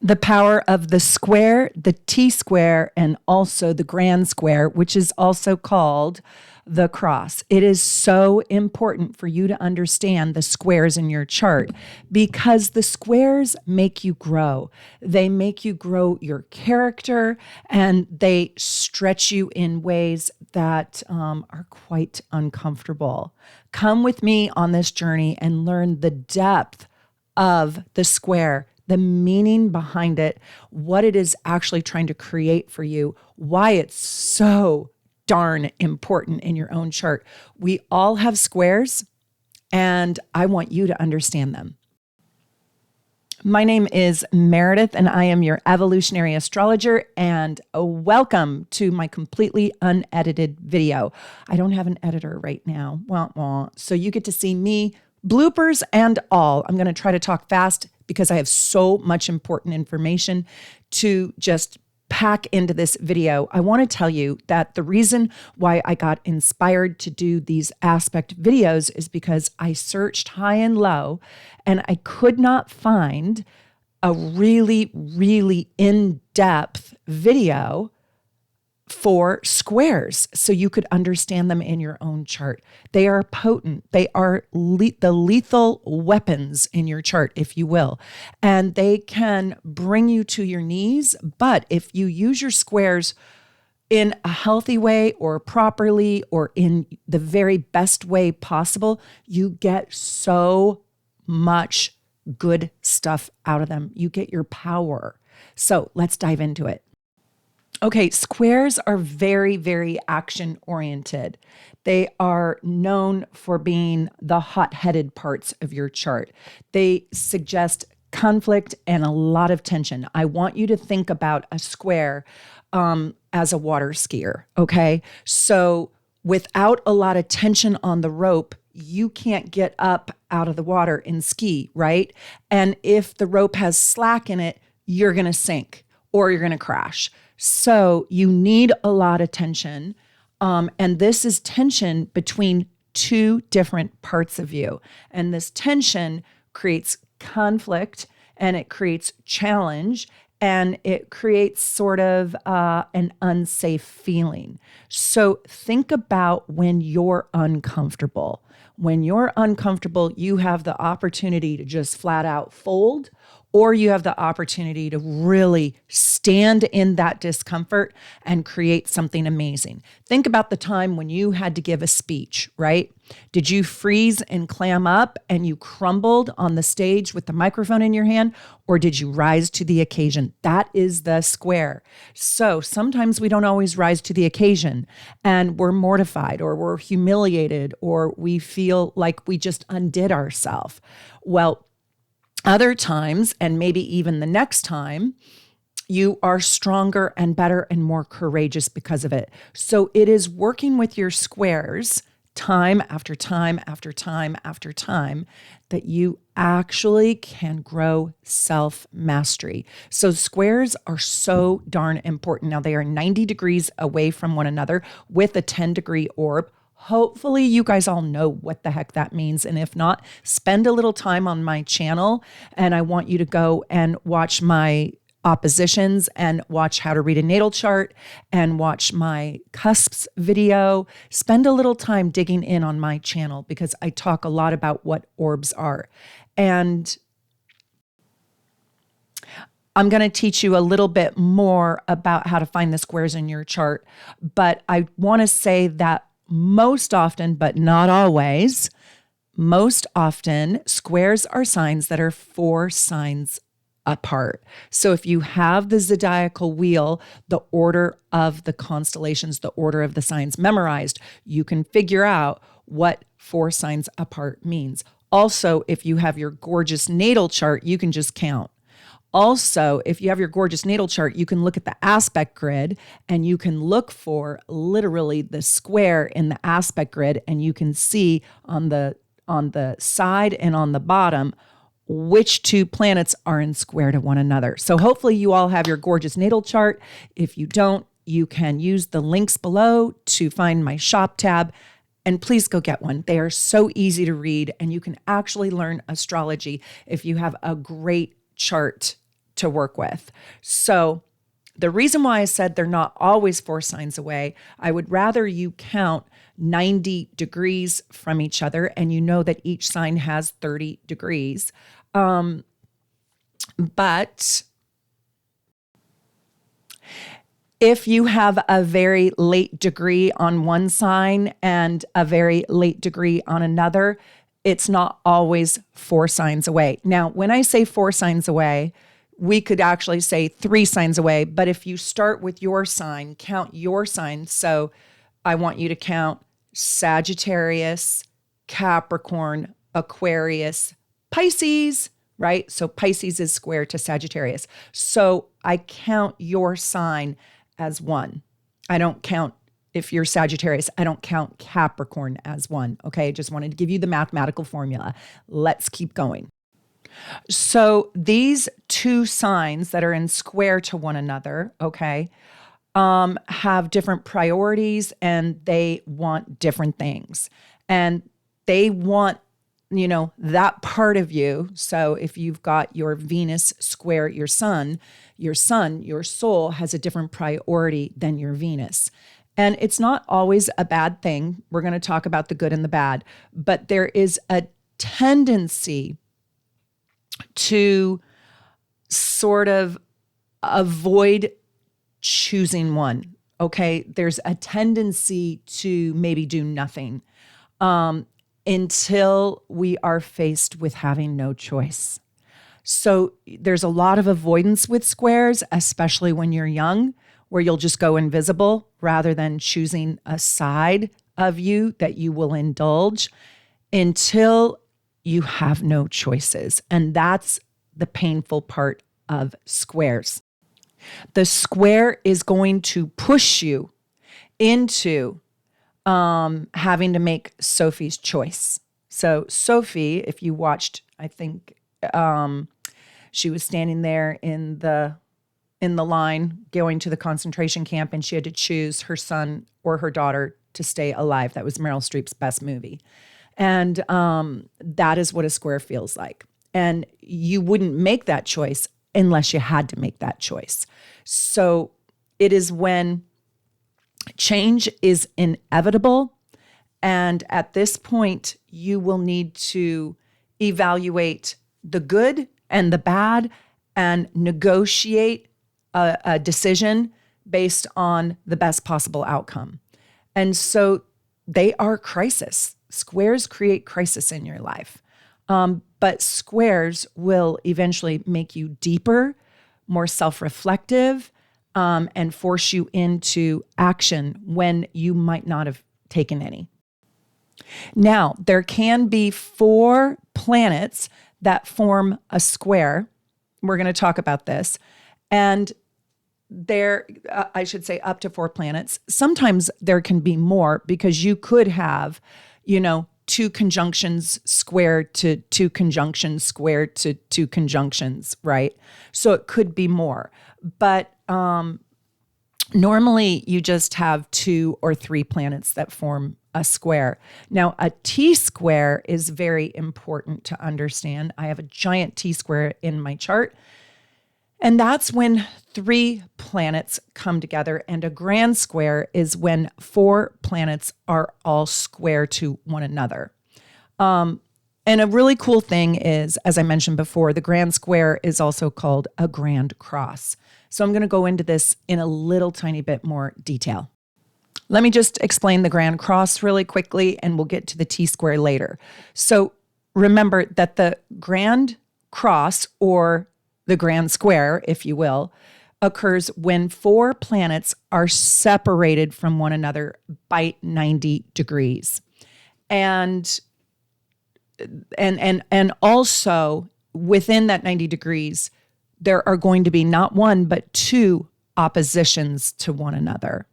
The power of the square, the T-square, and also the grand square, which is also called the cross. It is so important for you to understand the squares in your chart because the squares make you grow. They make you grow your character and they stretch you in ways that are quite uncomfortable. Come with me on this journey and learn the depth of the square, the meaning behind it, what it is actually trying to create for you, why it's so darn important in your own chart. We all have squares, and I want you to understand them. My name is Meredith, and I am your evolutionary astrologer, and welcome to my completely unedited video. I don't have an editor right now, so you get to see me, bloopers and all. I'm going to try to talk fast because I have so much important information to just pack into this video. I want to tell you that the reason why I got inspired to do these aspect videos is because I searched high and low and I could not find a really, really in-depth video for squares so you could understand them in your own chart. They are potent. They are the lethal weapons in your chart, if you will. And they can bring you to your knees. But if you use your squares in a healthy way or properly or in the very best way possible, you get so much good stuff out of them. You get your power. So let's dive into it. Okay, squares are very, very action-oriented. They are known for being the hot-headed parts of your chart. They suggest conflict and a lot of tension. I want you to think about a square as a water skier, okay? So without a lot of tension on the rope, you can't get up out of the water and ski, right? And if the rope has slack in it, you're going to sink or you're going to crash. So you need a lot of tension. And this is tension between two different parts of you. And this tension creates conflict and it creates challenge and it creates sort of an unsafe feeling. So think about when you're uncomfortable. When you're uncomfortable, you have the opportunity to just flat out fold, or you have the opportunity to really stand in that discomfort and create something amazing. Think about the time when you had to give a speech, right? Did you freeze and clam up and you crumbled on the stage with the microphone in your hand, or did you rise to the occasion? That is the square. So sometimes we don't always rise to the occasion and we're mortified or we're humiliated or we feel like we just undid ourselves. Well, other times, and maybe even the next time, you are stronger and better and more courageous because of it. So it is working with your squares time after time after time after time that you actually can grow self-mastery. So squares are so darn important. Now they are 90 degrees away from one another with a 10-degree orb. Hopefully you guys all know what the heck that means. And if not, spend a little time on my channel. And I want you to go and watch my oppositions and watch how to read a natal chart and watch my cusps video. Spend a little time digging in on my channel because I talk a lot about what orbs are. And I'm going to teach you a little bit more about how to find the squares in your chart. But I want to say that most often, but not always, most often, squares are signs that are 4 signs apart. So if you have the zodiacal wheel, the order of the constellations, the order of the signs memorized, you can figure out what 4 signs apart means. Also, if you have your gorgeous natal chart, you can just count. Also, if you have your gorgeous natal chart, you can look at the aspect grid and you can look for literally the square in the aspect grid, and you can see on the side and on the bottom which 2 planets are in square to one another. So hopefully you all have your gorgeous natal chart. If you don't, you can use the links below to find my shop tab. And please go get one. They are so easy to read, and you can actually learn astrology if you have a great chart to work with. So the reason why I said they're not always 4 signs away, I would rather you count 90 degrees from each other, and you know that each sign has 30 degrees. But if you have a very late degree on one sign and a very late degree on another, it's not always 4 signs away. Now, when I say 4 signs away, we could actually say 3 signs away. But if you start with your sign, count your sign. So I want you to count Sagittarius, Capricorn, Aquarius, Pisces, right? So Pisces is square to Sagittarius. So I count your sign as 1. I don't count, if you're Sagittarius, I don't count Capricorn as 1. Okay. I just wanted to give you the mathematical formula. Let's keep going. So these 2 signs that are in square to one another, okay, have different priorities and they want different things. And they want, that part of you. So if you've got your Venus square your sun, your soul has a different priority than your Venus. And it's not always a bad thing. We're going to talk about the good and the bad, but there is a tendency to sort of avoid choosing one. Okay. There's a tendency to maybe do nothing until we are faced with having no choice. So there's a lot of avoidance with squares, especially when you're young, where you'll just go invisible rather than choosing a side of you that you will indulge until you have no choices. And that's the painful part of squares. The square is going to push you into having to make Sophie's choice. So Sophie, if you watched, I think she was standing there in the line going to the concentration camp, and she had to choose her son or her daughter to stay alive. That was Meryl Streep's best movie. And that is what a square feels like. And you wouldn't make that choice unless you had to make that choice. So it is when change is inevitable. And at this point, you will need to evaluate the good and the bad and negotiate a decision based on the best possible outcome. And so they are crisis. Squares create crisis in your life. But squares will eventually make you deeper, more self-reflective, and force you into action when you might not have taken any. Now, there can be 4 planets that form a square. We're going to talk about this. And I should say up to 4 planets. Sometimes there can be more because you could have, 2 conjunctions squared to 2 conjunctions squared to 2 conjunctions, right? So it could be more. But normally you just have 2 or 3 planets that form a square. Now, a T-square is very important to understand. I have a giant T-square in my chart. And that's when 3 planets come together, and a grand square is when 4 planets are all square to one another. And a really cool thing is, as I mentioned before, the grand square is also called a grand cross. So I'm going to go into this in a little tiny bit more detail. Let me just explain the grand cross really quickly, and we'll get to the T-square later. So remember that the grand cross, or the grand square, if you will, occurs when 4 planets are separated from one another by 90 degrees. And also within that 90 degrees, there are going to be not 1, but 2 oppositions to one another,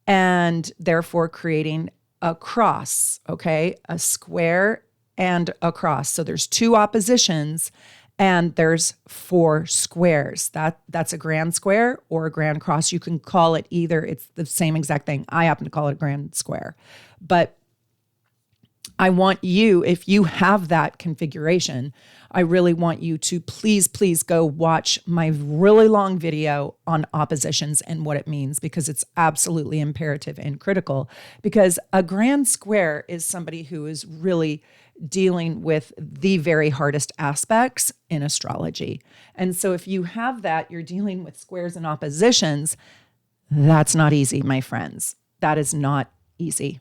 and therefore creating a cross, okay? A square and a cross. So there's 2 oppositions, and there's 4 squares. That's a grand square or a grand cross. You can call it either. It's the same exact thing. I happen to call it a grand square. But I want you, if you have that configuration, I really want you to please, please go watch my really long video on oppositions and what it means, because it's absolutely imperative and critical. Because a grand square is somebody who is really dealing with the very hardest aspects in astrology. And so if you have that, you're dealing with squares and oppositions. That's not easy, my friends. That is not easy.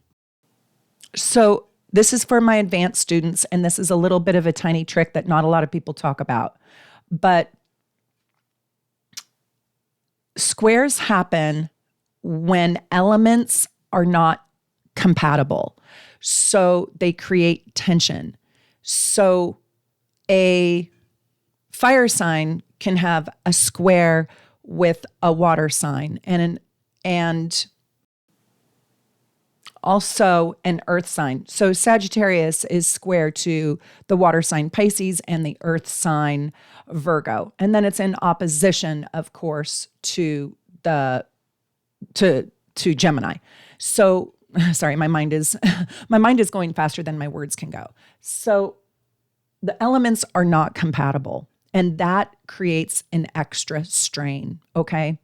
So this is for my advanced students, and this is a little bit of a tiny trick that not a lot of people talk about. But squares happen when elements are not compatible. So they create tension. So a fire sign can have a square with a water sign and also an earth sign. So Sagittarius is square to the water sign Pisces and the earth sign Virgo. And then it's in opposition, of course, to Gemini. So sorry, my mind is going faster than my words can go. So the elements are not compatible, and that creates an extra strain, okay?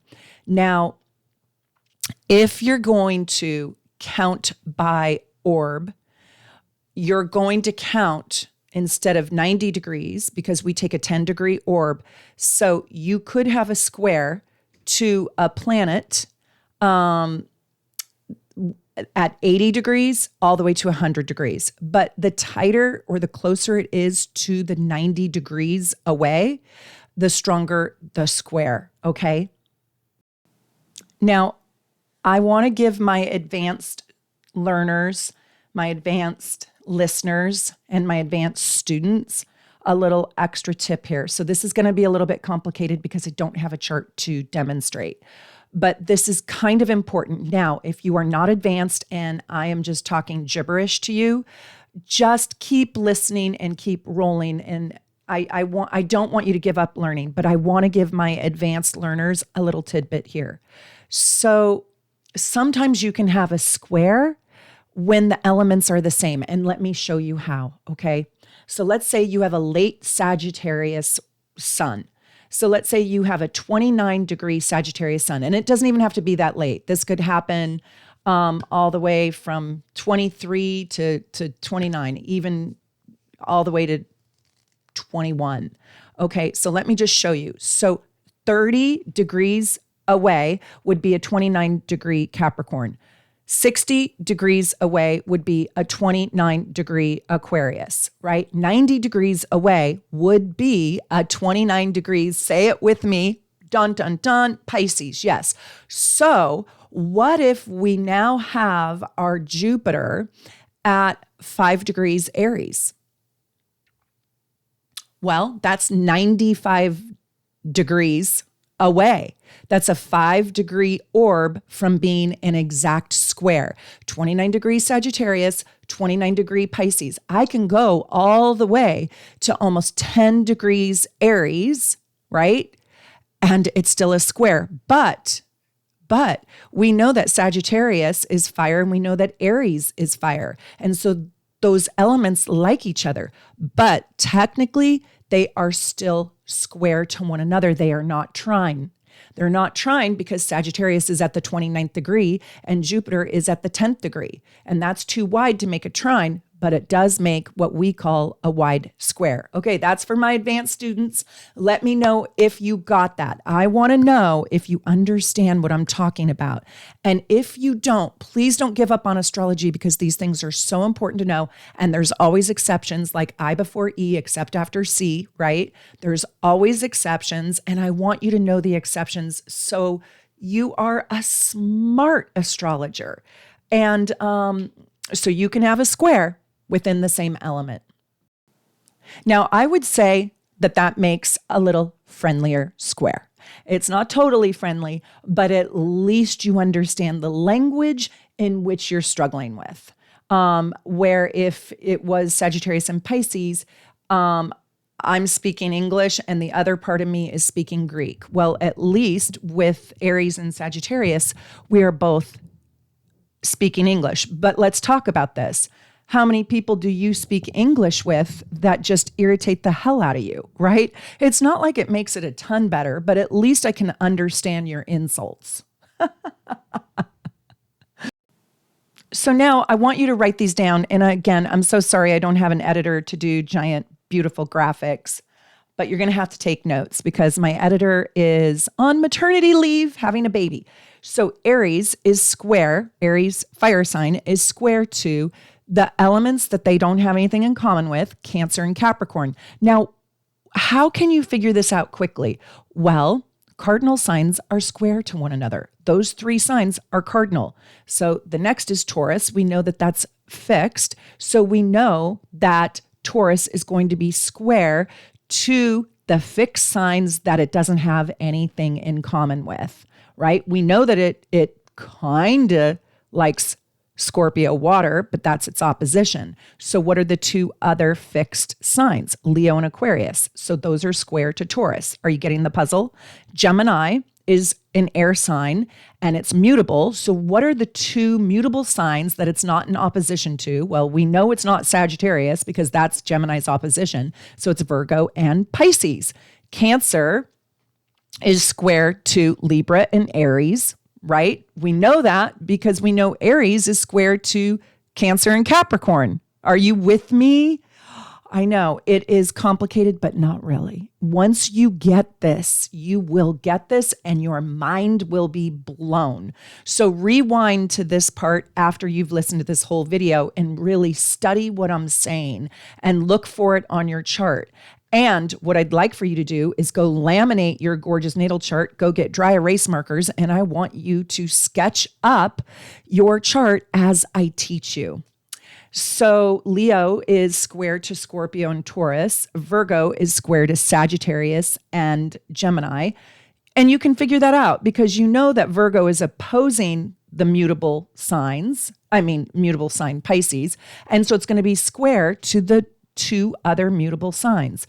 Now, if you're going to count by orb, you're going to count instead of 90 degrees, because we take a 10-degree orb. So you could have a square to a planet at 80 degrees all the way to 100 degrees. But the tighter or the closer it is to the 90 degrees away, the stronger the square, okay? Now, I want to give my advanced learners, my advanced listeners, and my advanced students a little extra tip here. So this is going to be a little bit complicated because I don't have a chart to demonstrate, but this is kind of important. Now, if you are not advanced and I am just talking gibberish to you, just keep listening and keep rolling. And I don't want you to give up learning, but I want to give my advanced learners a little tidbit here. So sometimes you can have a square when the elements are the same. And let me show you how, okay? So let's say you have a late Sagittarius sun. So let's say you have a 29-degree Sagittarius sun, and it doesn't even have to be that late. This could happen all the way from 23 to 29, even all the way to 21. Okay, so let me just show you. So 30 degrees away would be a 29-degree Capricorn. 60 degrees away would be a 29-degree Aquarius, right? 90 degrees away would be a 29 degrees, say it with me, dun, dun, dun, Pisces, yes. So what if we now have our Jupiter at 5 degrees Aries? Well, that's 95 degrees away. That's a 5-degree orb from being an exact square. 29 degrees Sagittarius, 29 degree Pisces. I can go all the way to almost 10 degrees Aries, right? And it's still a square. But we know that Sagittarius is fire and we know that Aries is fire. And so those elements like each other, but technically they are still square to one another. They are not trine. They're not trine because Sagittarius is at the 29th degree and Jupiter is at the 10th degree. And that's too wide to make a trine, but it does make what we call a wide square. Okay, that's for my advanced students. Let me know if you got that. I want to know if you understand what I'm talking about. And if you don't, please don't give up on astrology because these things are so important to know. And there's always exceptions, like I before E, except after C, right? There's always exceptions. And I want you to know the exceptions so you are a smart astrologer. And so you can have a square within the same element. Now, I would say that makes a little friendlier square. It's not totally friendly, but at least you understand the language in which you're struggling with. Where if it was Sagittarius and Pisces, I'm speaking English and the other part of me is speaking Greek. Well, at least with Aries and Sagittarius, we are both speaking English. But let's talk about this. How many people do you speak English with that just irritate the hell out of you, right? It's not like it makes it a ton better, but at least I can understand your insults. So now I want you to write these down. And again, I'm so sorry I don't have an editor to do giant, beautiful graphics, but you're going to have to take notes because my editor is on maternity leave having a baby. So Aries is square, Aries fire sign is square to the elements that they don't have anything in common with, Cancer and Capricorn. Now, how can you figure this out quickly? Well, cardinal signs are square to one another. Those 3 signs are cardinal. So the next is Taurus. We know that that's fixed. So we know that Taurus is going to be square to the fixed signs that it doesn't have anything in common with, right? We know that it kind of likes Scorpio water, but that's its opposition. So what are the 2 other fixed signs? Leo and Aquarius. So those are square to Taurus. Are you getting the puzzle? Gemini is an air sign and it's mutable. So what are the 2 mutable signs that it's not in opposition to? Well, we know it's not Sagittarius because that's Gemini's opposition. So it's Virgo and Pisces. Cancer is square to Libra and Aries, right? We know that because we know Aries is square to Cancer and Capricorn. Are you with me? I know it is complicated, but not really. Once you get this, you will get this and your mind will be blown. So rewind to this part after you've listened to this whole video and really study what I'm saying and look for it on your chart. And what I'd like for you to do is go laminate your gorgeous natal chart, go get dry erase markers, and I want you to sketch up your chart as I teach you. So Leo is square to Scorpio and Taurus. Virgo is square to Sagittarius and Gemini. And you can figure that out because you know that Virgo is opposing the mutable sign Pisces. And so it's going to be square to the 2 other mutable signs.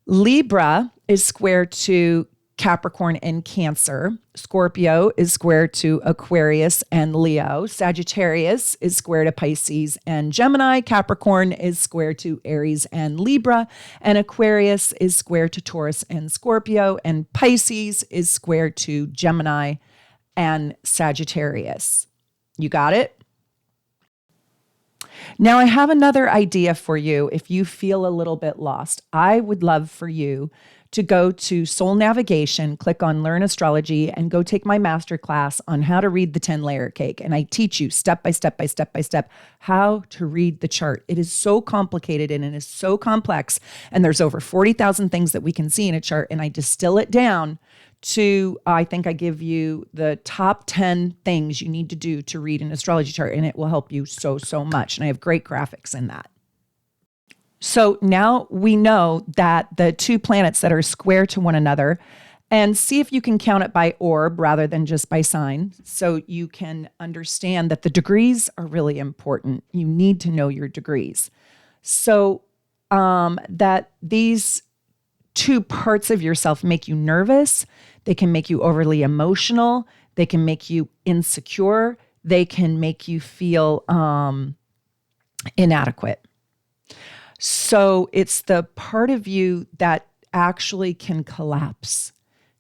Libra is square to Capricorn and Cancer. Scorpio is square to Aquarius and Leo. Sagittarius is square to Pisces and Gemini. Capricorn is square to Aries and Libra. And Aquarius is square to Taurus and Scorpio. And Pisces is square to Gemini and Sagittarius. You got it? Now, I have another idea for you if you feel a little bit lost. I would love for you to go to Soul Navigation, click on Learn Astrology, and go take my masterclass on how to read the 10-layer cake. And I teach you step by step how to read the chart. It is so complicated and it is so complex. And there's over 40,000 things that we can see in a chart. And I distill it down to, I think I give you the top 10 things you need to do to read an astrology chart, and it will help you so much. And I have great graphics in that. So now we know that the 2 planets that are square to one another, and see if you can count it by orb rather than just by sign, so you can understand that the degrees are really important. You need to know your degrees. So that these 2 parts of yourself make you nervous. They can make you overly emotional. They can make you insecure. They can make you feel inadequate. So it's the part of you that actually can collapse,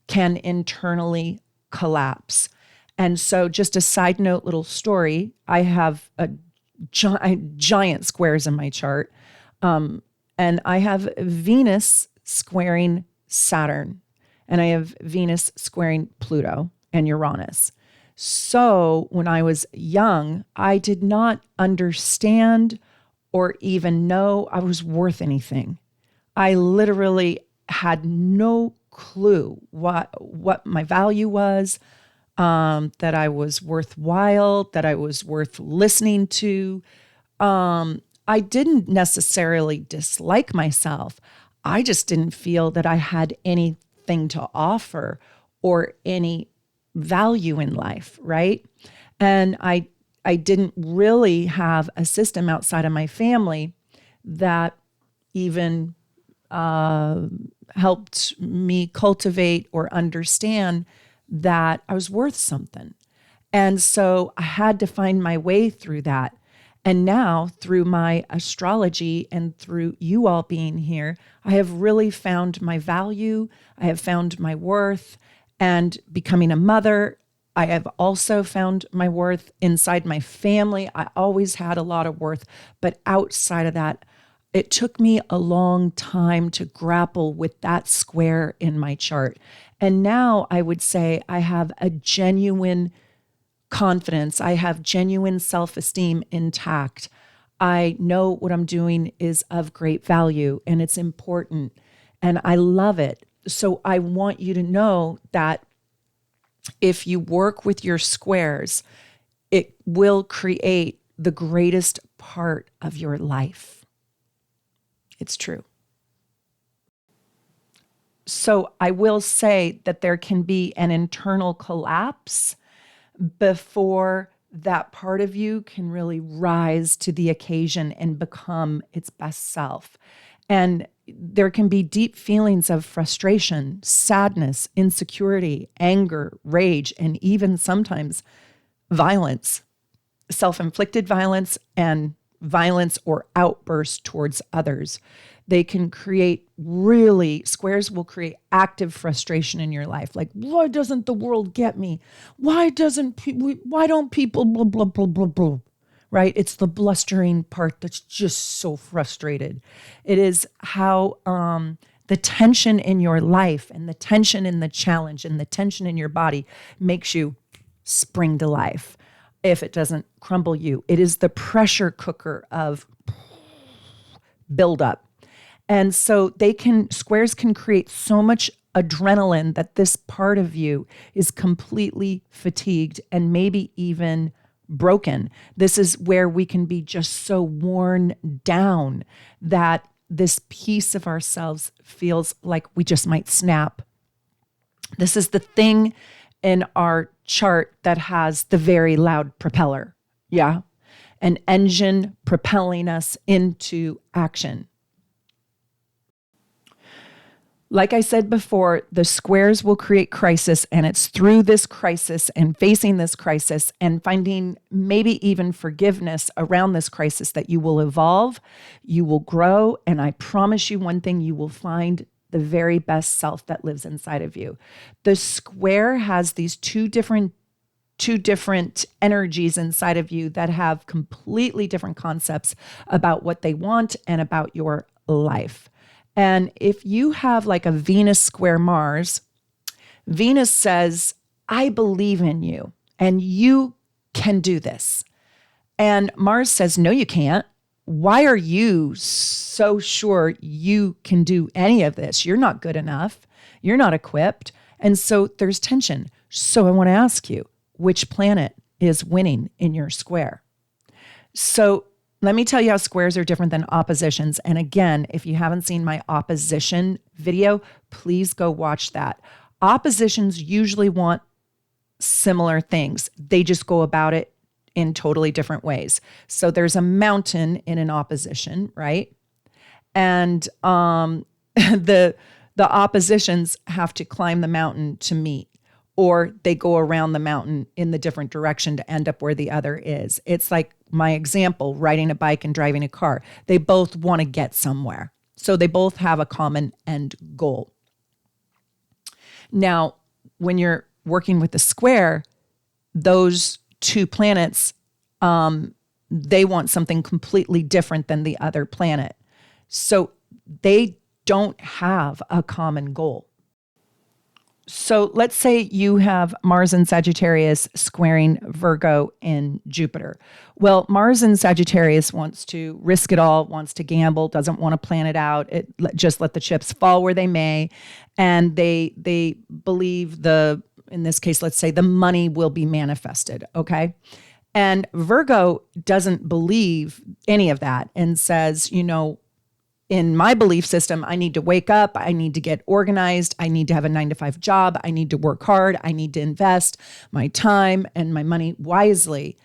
can internally collapse. And so just a side note, little story, I have a giant squares in my chart. And I have Venus squaring Saturn, and I have Venus squaring Pluto and Uranus. So when I was young, I did not understand or even know I was worth anything. I literally had no clue what my value was, that I was worthwhile, that I was worth listening to. I didn't necessarily dislike myself. I just didn't feel that I had anything to offer or any value in life, right? And I didn't really have a system outside of my family that even helped me cultivate or understand that I was worth something. And so I had to find my way through that. And now through my astrology and through you all being here, I have really found my value. I have found my worth, and becoming a mother, I have also found my worth inside my family. I always had a lot of worth, but outside of that, it took me a long time to grapple with that square in my chart. And now I would say I have a genuine confidence. I have genuine self-esteem intact. I know what I'm doing is of great value and it's important and I love it. So I want you to know that if you work with your squares, it will create the greatest part of your life. It's true. So I will say that there can be an internal collapse before that part of you can really rise to the occasion and become its best self. And there can be deep feelings of frustration, sadness, insecurity, anger, rage, and even sometimes violence, self-inflicted violence and violence or outbursts towards others. They can create squares will create active frustration in your life. Like, why doesn't the world get me? Why don't people blah, blah, blah, blah, blah, right? It's the blustering part that's just so frustrated. It is how the tension in your life and the tension in the challenge and the tension in your body makes you spring to life. If it doesn't crumble you, it is the pressure cooker of buildup. And so squares can create so much adrenaline that this part of you is completely fatigued and maybe even broken. This is where we can be just so worn down that this piece of ourselves feels like we just might snap. This is the thing in our chart that has the very loud propeller. Yeah. An engine propelling us into action. Like I said before, the squares will create crisis, and it's through this crisis and facing this crisis and finding maybe even forgiveness around this crisis that you will evolve, you will grow, and I promise you one thing, you will find the very best self that lives inside of you. The square has these two different energies inside of you that have completely different concepts about what they want and about your life. And if you have like a Venus square Mars, Venus says, I believe in you and you can do this. And Mars says, no, you can't. Why are you so sure you can do any of this? You're not good enough. You're not equipped. And so there's tension. So I want to ask you, which planet is winning in your square? So let me tell you how squares are different than oppositions. And again, if you haven't seen my opposition video, please go watch that. Oppositions usually want similar things. They just go about it in totally different ways. So there's a mountain in an opposition, right? And the oppositions have to climb the mountain to meet, or they go around the mountain in the different direction to end up where the other is. It's like my example, riding a bike and driving a car. They both want to get somewhere. So they both have a common end goal. Now, when you're working with the square, those two planets, they want something completely different than the other planet. So they don't have a common goal. So let's say you have Mars and Sagittarius squaring Virgo in Jupiter. Well, Mars in Sagittarius wants to risk it all, wants to gamble, doesn't want to plan it out. Just let the chips fall where they may. And they believe in this case, let's say the money will be manifested. Okay. And Virgo doesn't believe any of that and says, in my belief system, I need to wake up. I need to get organized. I need to have a 9-to-5 job. I need to work hard. I need to invest my time and my money wisely.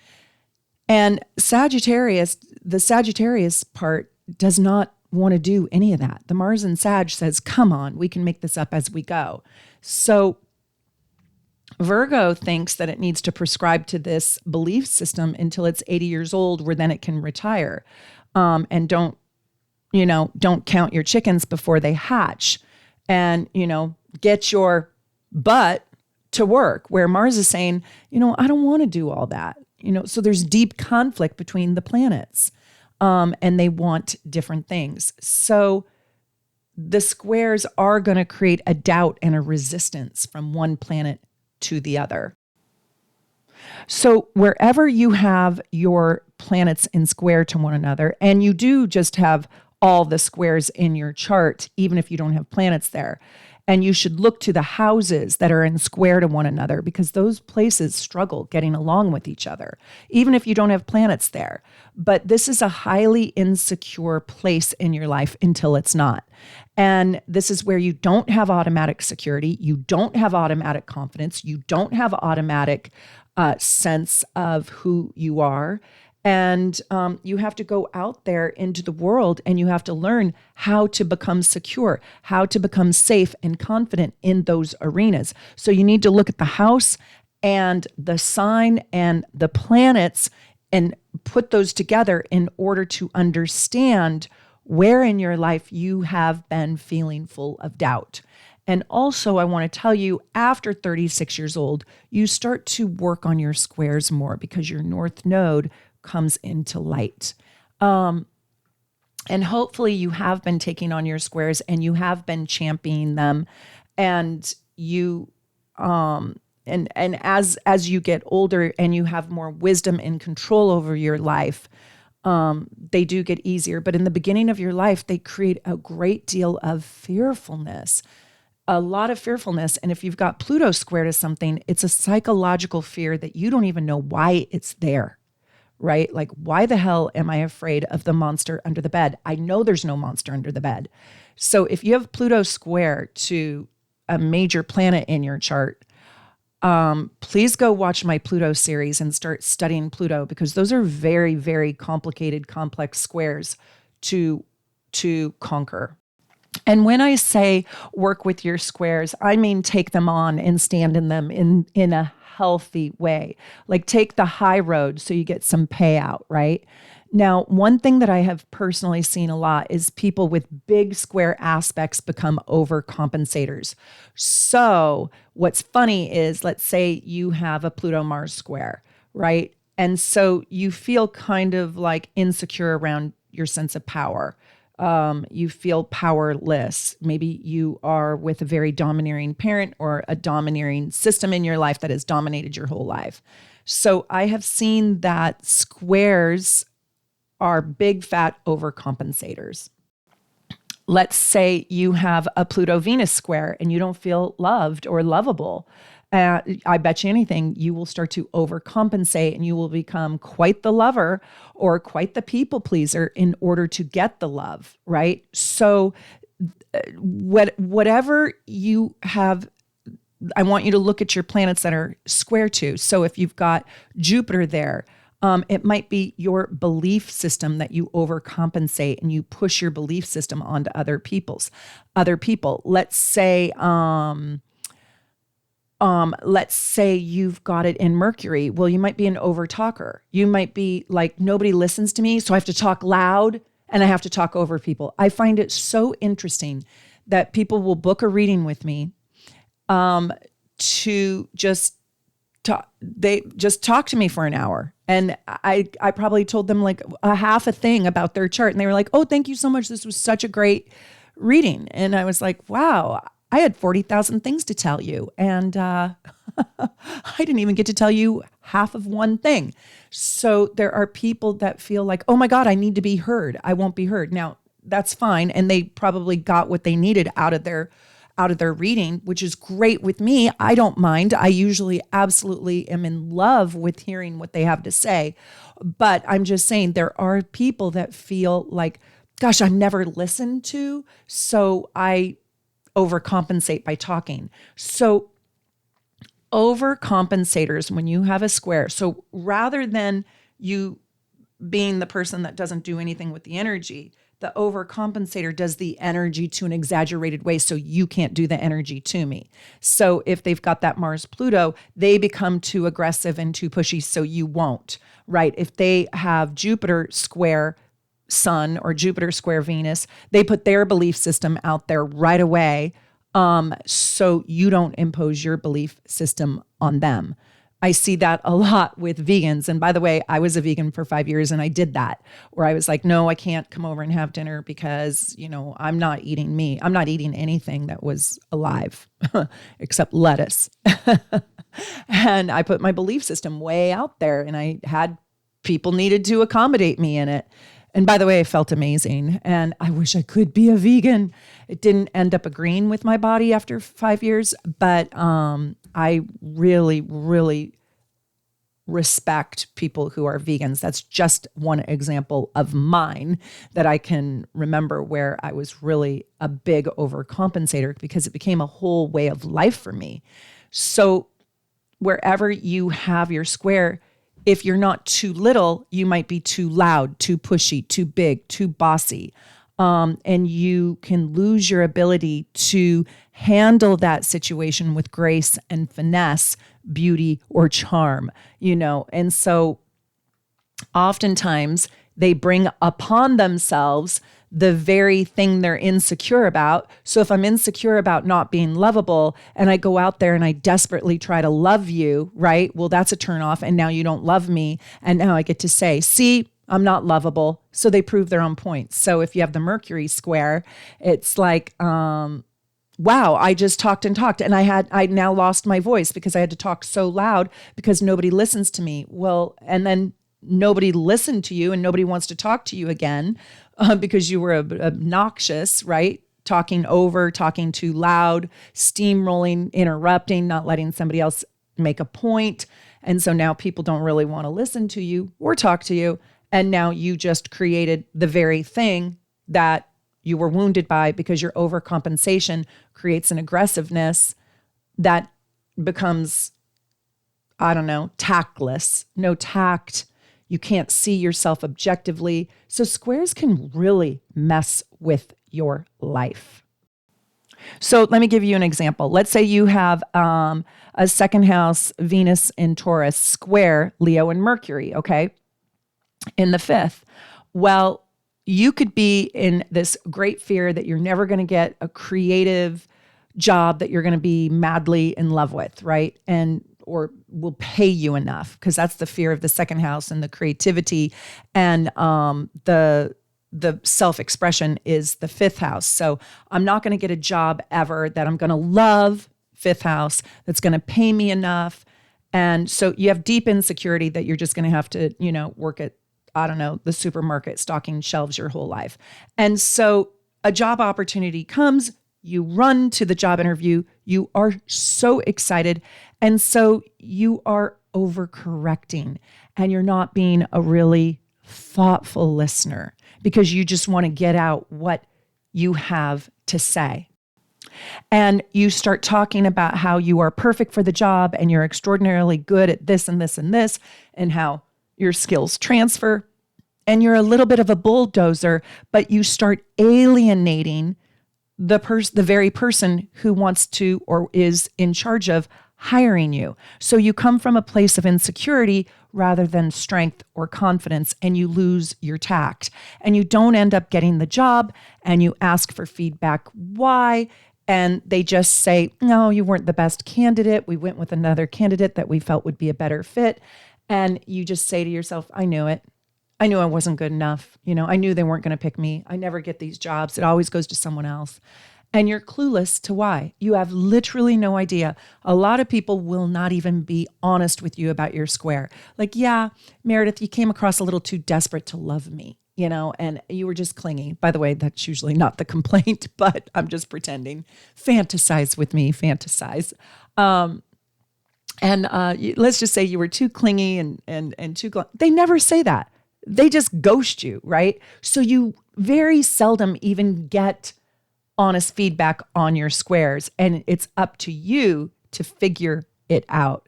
And the Sagittarius part does not want to do any of that. The Mars in Sag says, come on, we can make this up as we go. So Virgo thinks that it needs to prescribe to this belief system until it's 80 years old, where then it can retire. And don't count your chickens before they hatch, and, get your butt to work, where Mars is saying, I don't want to do all that. So there's deep conflict between the planets, and they want different things. So the squares are going to create a doubt and a resistance from one planet to the other. So wherever you have your planets in square to one another, and you do just have all the squares in your chart, even if you don't have planets there, and you should look to the houses that are in square to one another, because those places struggle getting along with each other, even if you don't have planets there. But this is a highly insecure place in your life until it's not. And this is where you don't have automatic security. You don't have automatic confidence. You don't have automatic sense of who you are. And you have to go out there into the world, and you have to learn how to become secure, how to become safe and confident in those arenas. So you need to look at the house and the sign and the planets and put those together in order to understand where in your life you have been feeling full of doubt. And also, I want to tell you, after 36 years old, you start to work on your squares more, because your North Node comes into light. And hopefully you have been taking on your squares, and you have been championing them. And you, and as you get older and you have more wisdom and control over your life, they do get easier. But in the beginning of your life, they create a great deal of fearfulness, a lot of fearfulness. And if you've got Pluto square to something, it's a psychological fear that you don't even know why it's there. Right? Like, why the hell am I afraid of the monster under the bed? I know there's no monster under the bed. So if you have Pluto square to a major planet in your chart, please go watch my Pluto series and start studying Pluto, because those are very, very complicated, complex squares to conquer. And when I say work with your squares, I mean take them on and stand in them in a healthy way. Like, take the high road so you get some payout, right? Now, one thing that I have personally seen a lot is people with big square aspects become overcompensators. So what's funny is, let's say you have a Pluto-Mars square, right? And so you feel kind of like insecure around your sense of power. You feel powerless. Maybe you are with a very domineering parent or a domineering system in your life that has dominated your whole life. So I have seen that squares are big, fat overcompensators. Let's say you have a Pluto-Venus square and you don't feel loved or lovable. I bet you anything, you will start to overcompensate, and you will become quite the lover or quite the people pleaser in order to get the love, right? So whatever you have, I want you to look at your planets that are square to. So if you've got Jupiter there, it might be your belief system that you overcompensate, and you push your belief system onto other people. Let's say you've got it in Mercury. Well, you might be an overtalker. You might be like, nobody listens to me, so I have to talk loud and I have to talk over people. I find it so interesting that people will book a reading with me to just talk. They just talk to me for an hour. And I probably told them like a half a thing about their chart. And they were like, oh, thank you so much. This was such a great reading. And I was like, wow, I had 40,000 things to tell you. And I didn't even get to tell you half of one thing. So there are people that feel like, oh my God, I need to be heard. I won't be heard. Now, that's fine. And they probably got what they needed out of their reading, which is great with me. I don't mind. I usually absolutely am in love with hearing what they have to say. But I'm just saying, there are people that feel like, gosh, I'm never listened to, so I overcompensate by talking. So overcompensators, when you have a square, so rather than you being the person that doesn't do anything with the energy, The overcompensator does the energy to an exaggerated way, so you can't do the energy to me. So if they've got that Mars Pluto, they become too aggressive and too pushy, so you won't, right? If they have Jupiter square Sun or Jupiter square Venus, they put their belief system out there right away, so you don't impose your belief system on them. I see that a lot with vegans. And by the way, I was a vegan for 5 years and I did that, where I was like, no, I can't come over and have dinner because, I'm not eating meat. I'm not eating anything that was alive except lettuce. And I put my belief system way out there, and I had people needed to accommodate me in it. And by the way, I felt amazing. And I wish I could be a vegan. It didn't end up agreeing with my body after 5 years, but I really, really respect people who are vegans. That's just one example of mine that I can remember where I was really a big overcompensator because it became a whole way of life for me. So wherever you have your square, if you're not too little, you might be too loud, too pushy, too big, too bossy. And you can lose your ability to handle that situation with grace and finesse, beauty or charm, And so oftentimes they bring upon themselves the very thing they're insecure about. So if I'm insecure about not being lovable and I go out there and I desperately try to love you, right? Well, that's a turnoff. And now you don't love me. And now I get to say, see, I'm not lovable. So they prove their own point. So if you have the Mercury square, it's like, wow, I just talked and talked and I now lost my voice because I had to talk so loud because nobody listens to me. Well, and then nobody listened to you and nobody wants to talk to you again because you were obnoxious, right? Talking over, talking too loud, steamrolling, interrupting, not letting somebody else make a point. And so now people don't really want to listen to you or talk to you. And now you just created the very thing that you were wounded by because your overcompensation creates an aggressiveness that becomes, tactless, no tact. You can't see yourself objectively. So squares can really mess with your life. So let me give you an example. Let's say you have a second house Venus in Taurus square Leo and Mercury, okay, in the 5th. Well, you could be in this great fear that you're never going to get a creative job that you're going to be madly in love with, right? Or will pay you enough, because that's the fear of the second house, and the creativity and the self-expression is the 5th house. So I'm not going to get a job ever that I'm going to love, 5th house, that's going to pay me enough. And so you have deep insecurity that you're just going to have to, work at, the supermarket stocking shelves your whole life. And so a job opportunity comes, you run to the job interview, you are so excited. And so you are overcorrecting and you're not being a really thoughtful listener because you just want to get out what you have to say. And you start talking about how you are perfect for the job and you're extraordinarily good at this and this and this, and how your skills transfer, and you're a little bit of a bulldozer, but you start alienating the very person who wants to or is in charge of hiring you. So you come from a place of insecurity rather than strength or confidence, and you lose your tact, and you don't end up getting the job, and you ask for feedback. Why? And they just say, no, you weren't the best candidate. We went with another candidate that we felt would be a better fit. And you just say to yourself, I knew it. I knew I wasn't good enough. I knew they weren't going to pick me. I never get these jobs. It always goes to someone else. And you're clueless to why. You have literally no idea. A lot of people will not even be honest with you about your square. Like, yeah, Meredith, you came across a little too desperate to love me, and you were just clingy. By the way, that's usually not the complaint, but I'm just pretending. Fantasize with me, fantasize. Let's just say you were too clingy and too, they never say that. They just ghost you, right? So you very seldom even get honest feedback on your squares, and it's up to you to figure it out.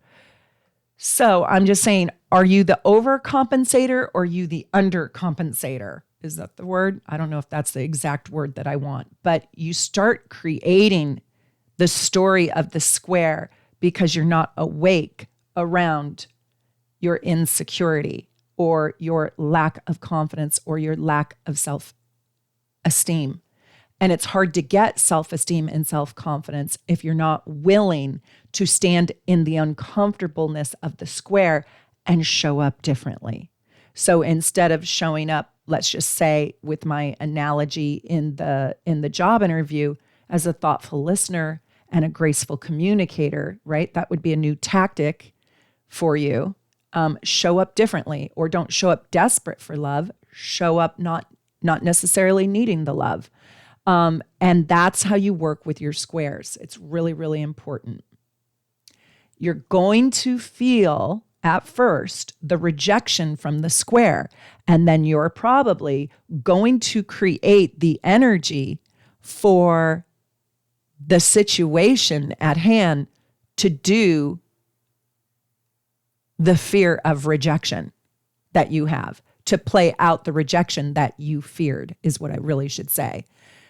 So I'm just saying, are you the overcompensator or are you the undercompensator? Is that the word? I don't know if that's the exact word that I want, but you start creating the story of the square because you're not awake around your insecurity or your lack of confidence or your lack of self-esteem. And it's hard to get self-esteem and self-confidence if you're not willing to stand in the uncomfortableness of the square and show up differently. So instead of showing up, let's just say with my analogy in the job interview, as a thoughtful listener and a graceful communicator, right? That would be a new tactic for you. Show up differently, or don't show up desperate for love. Show up not necessarily needing the love. And that's how you work with your squares. It's really, really important. You're going to feel at first the rejection from the square, and then you're probably going to create the energy for the situation at hand to do the fear of rejection that you have, to play out the rejection that you feared, is what I really should say.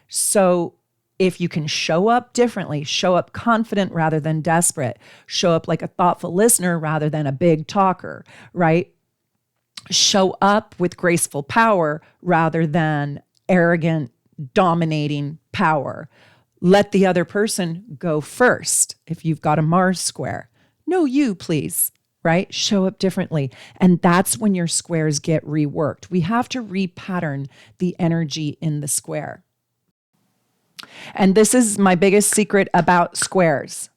So if you can show up differently, show up confident rather than desperate, show up like a thoughtful listener rather than a big talker, right? Show up with graceful power rather than arrogant, dominating power. Let the other person go first. If you've got a Mars square, no, you please, right? Show up differently. And that's when your squares get reworked. We have to repattern the energy in the square. And this is my biggest secret about squares.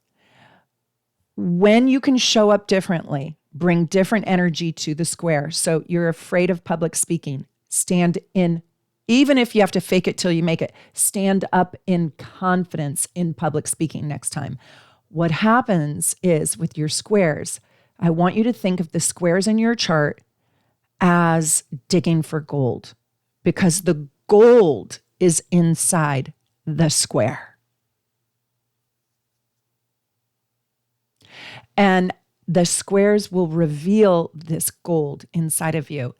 When you can show up differently, bring different energy to the square. So you're afraid of public speaking. Stand in, even if you have to fake it till you make it, stand up in confidence in public speaking next time. What happens is with your squares, I want you to think of the squares in your chart as digging for gold, because the gold is inside the square. And the squares will reveal this gold inside of you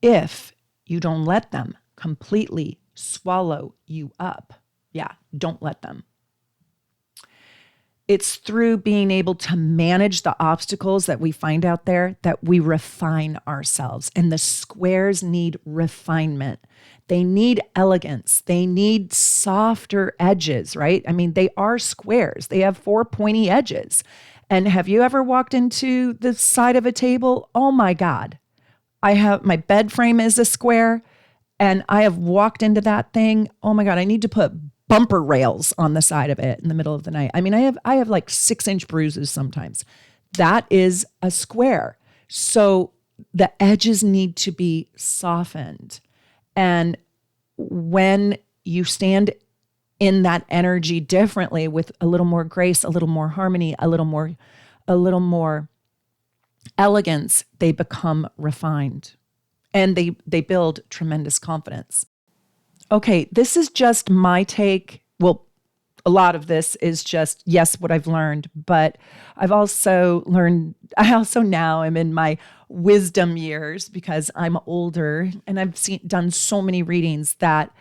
if you don't let them completely swallow you up. Yeah, don't let them. It's through being able to manage the obstacles that we find out there that we refine ourselves. And the squares need refinement. They need elegance. They need softer edges, right? I mean, they are squares. They have 4 pointy edges. And have you ever walked into the side of a table? Oh my God. My bed frame is a square, and I have walked into that thing. Oh my God, I need to put bumper rails on the side of it in the middle of the night. I mean, I have like 6-inch bruises sometimes. That is a square. So the edges need to be softened. And when you stand in that energy differently with a little more grace, a little more harmony, a little more elegance, they become refined, and they build tremendous confidence. Okay, this is just my take. Well, a lot of this is just, yes, what I've learned, but I also now am in my wisdom years because I'm older, and I've done so many readings that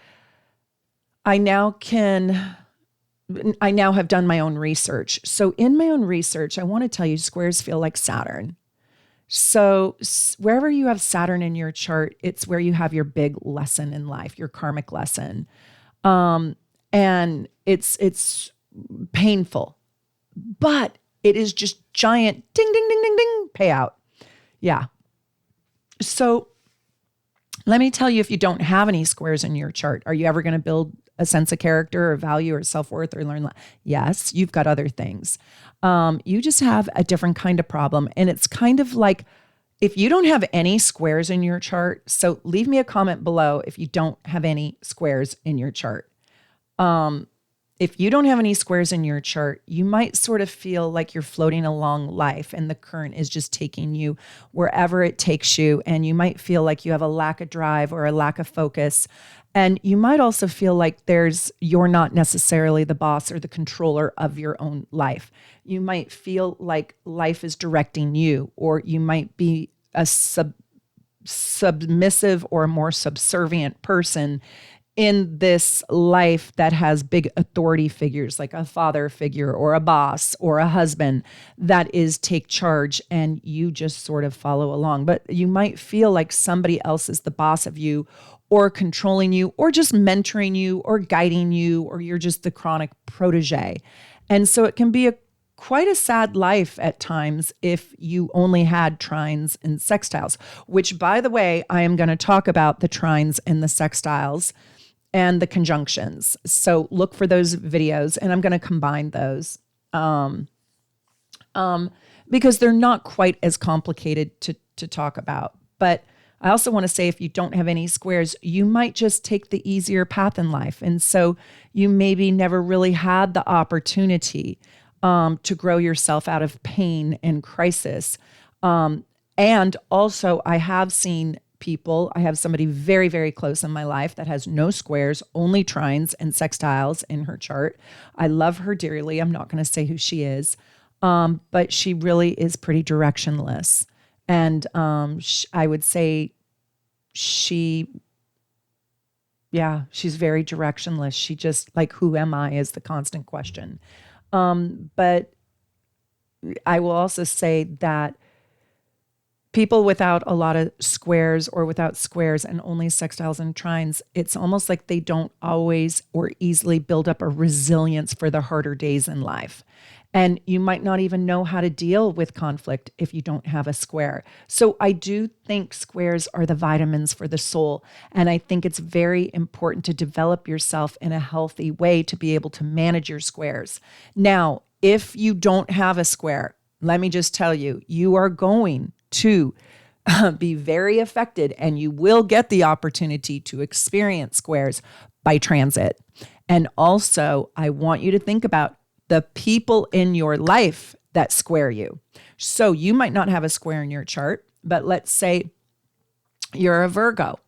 I now have done my own research. So in my own research, I want to tell you, squares feel like Saturn. So wherever you have Saturn in your chart, it's where you have your big lesson in life, your karmic lesson. And it's painful, but it is just giant ding, ding, ding, ding, ding payout. Yeah. So let me tell you, if you don't have any squares in your chart, are you ever going to build a sense of character or value or self-worth or learn? Yes, you've got other things. You just have a different kind of problem. And it's kind of like, if you don't have any squares in your chart, so leave me a comment below if you don't have any squares in your chart. If you don't have any squares in your chart, you might sort of feel like you're floating along life and the current is just taking you wherever it takes you. And you might feel like you have a lack of drive or a lack of focus. And you might also feel like you're not necessarily the boss or the controller of your own life. You might feel like life is directing you, or you might be a submissive or a more subservient person in this life that has big authority figures like a father figure or a boss or a husband that is take charge and you just sort of follow along. But you might feel like somebody else is the boss of you or controlling you or just mentoring you or guiding you, or you're just the chronic protege. And so it can be quite a sad life at times if you only had trines and sextiles, which, by the way, I am going to talk about the trines and the sextiles and the conjunctions. So look for those videos, and I'm going to combine those because they're not quite as complicated to talk about. But I also want to say, if you don't have any squares, you might just take the easier path in life. And so you maybe never really had the opportunity to grow yourself out of pain and crisis. And also, I have seen people, I have somebody very, very close in my life that has no squares, only trines and sextiles in her chart. I love her dearly. I'm not going to say who she is, but she really is pretty directionless. And I would say she's very directionless. She just, like, who am I is the constant question. But I will also say that people without a lot of squares or without squares and only sextiles and trines, it's almost like they don't always or easily build up a resilience for the harder days in life. And you might not even know how to deal with conflict if you don't have a square. So I do think squares are the vitamins for the soul. And I think it's very important to develop yourself in a healthy way to be able to manage your squares. Now, if you don't have a square, let me just tell you, you are going to be very affected, and you will get the opportunity to experience squares by transit. And also, I want you to think about the people in your life that square you. So you might not have a square in your chart, but let's say you're a Virgo.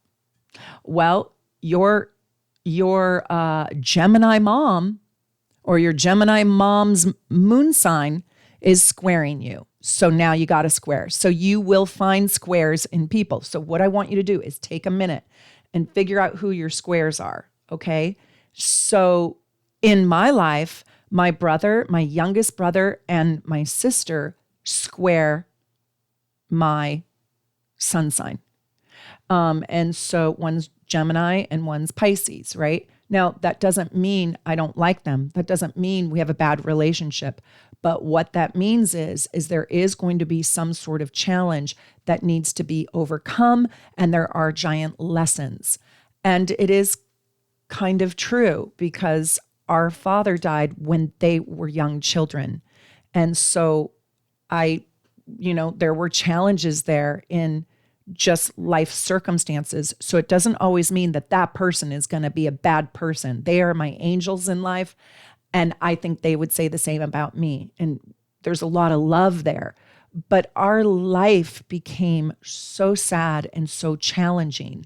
Well, your Gemini mom or your Gemini mom's moon sign is squaring you. So now you got a square. So you will find squares in people. So what I want you to do is take a minute and figure out who your squares are. Okay. So in my life, my brother, my youngest brother, and my sister square my sun sign. And so one's Gemini and one's Pisces, right? Now, that doesn't mean I don't like them. That doesn't mean we have a bad relationship. But what that means is there is going to be some sort of challenge that needs to be overcome, and there are giant lessons. And it is kind of true because our father died when they were young children. And so there were challenges there in just life circumstances. So it doesn't always mean that that person is going to be a bad person. They are my angels in life. And I think they would say the same about me. And there's a lot of love there. But our life became so sad and so challenging.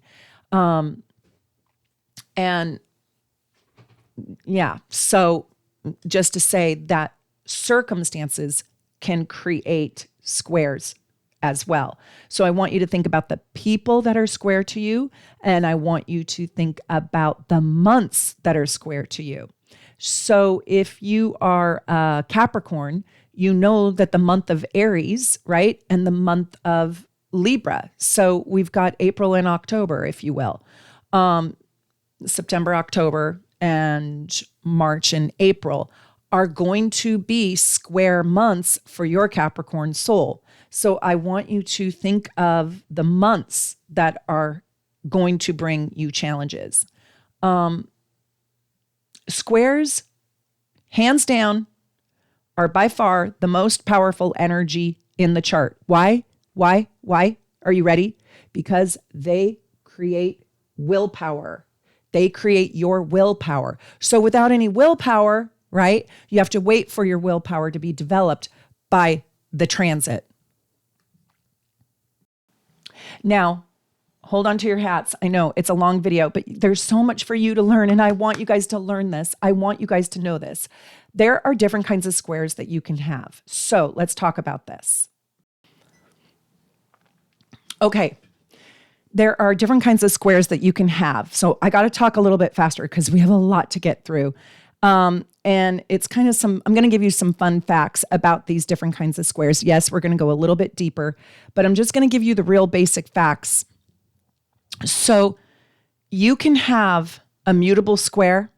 So just to say that circumstances can create squares as well. So I want you to think about the people that are square to you, and I want you to think about the months that are square to you. So if you are a Capricorn, you know that the month of Aries, right? And the month of Libra. So we've got April and October, if you will. September, October, and March and April are going to be square months for your Capricorn soul. So I want you to think of the months that are going to bring you challenges. Squares, hands down, are by far the most powerful energy in the chart. Why? Are you ready? Because they create willpower. They create your willpower. So without any willpower, right, you have to wait for your willpower to be developed by the transit. Now, hold on to your hats. I know it's a long video, but there's so much for you to learn, and I want you guys to learn this. I want you guys to know this. There are different kinds of squares that you can have. So let's talk about this. Okay. there are different kinds of squares that you can have. So I got to talk a little bit faster because we have a lot to get through. And it's kind of I'm going to give you some fun facts about these different kinds of squares. Yes, we're going to go a little bit deeper, but I'm just going to give you the real basic facts. So you can have a mutable square,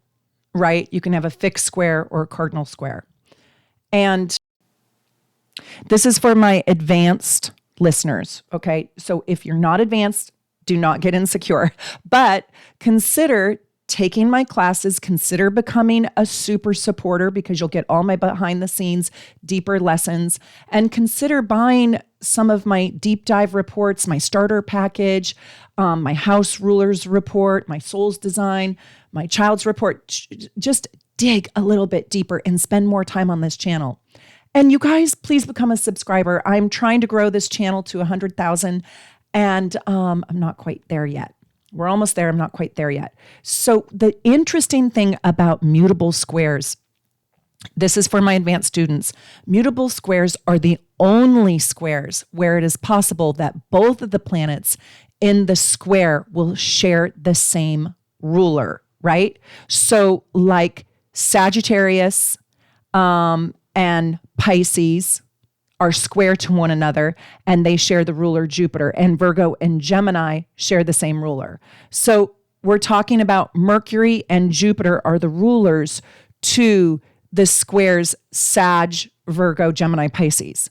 right? You can have a fixed square or a cardinal square. And this is for my advanced listeners, okay? So if you're not advanced, do not get insecure, but consider taking my classes, consider becoming a super supporter because you'll get all my behind the scenes, deeper lessons, and consider buying some of my deep dive reports, my starter package, my house rulers report, my soul's design, my child's report. Just dig a little bit deeper and spend more time on this channel. And you guys, please become a subscriber. I'm trying to grow this channel to 100,000 and I'm not quite there yet. We're almost there. I'm not quite there yet. So the interesting thing about mutable squares, this is for my advanced students. Mutable squares are the only squares where it is possible that both of the planets in the square will share the same ruler, right? So like Sagittarius and Pisces are square to one another and they share the ruler Jupiter, and Virgo and Gemini share the same ruler. So we're talking about Mercury and Jupiter are the rulers to the squares Sag, Virgo, Gemini, Pisces.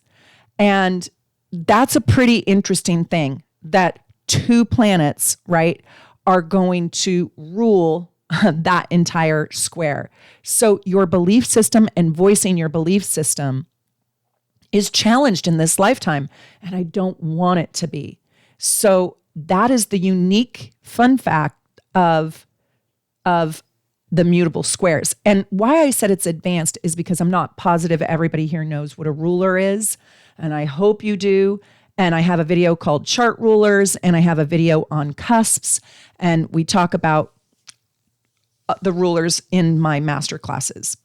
And that's a pretty interesting thing that two planets, right, are going to rule that entire square. So your belief system and voicing your belief system is challenged in this lifetime, and I don't want it to be. So that is the unique fun fact of the mutable squares. And why I said it's advanced is because I'm not positive everybody here knows what a ruler is, and I hope you do. And I have a video called Chart Rulers, and I have a video on cusps, and we talk about the rulers in my master classes.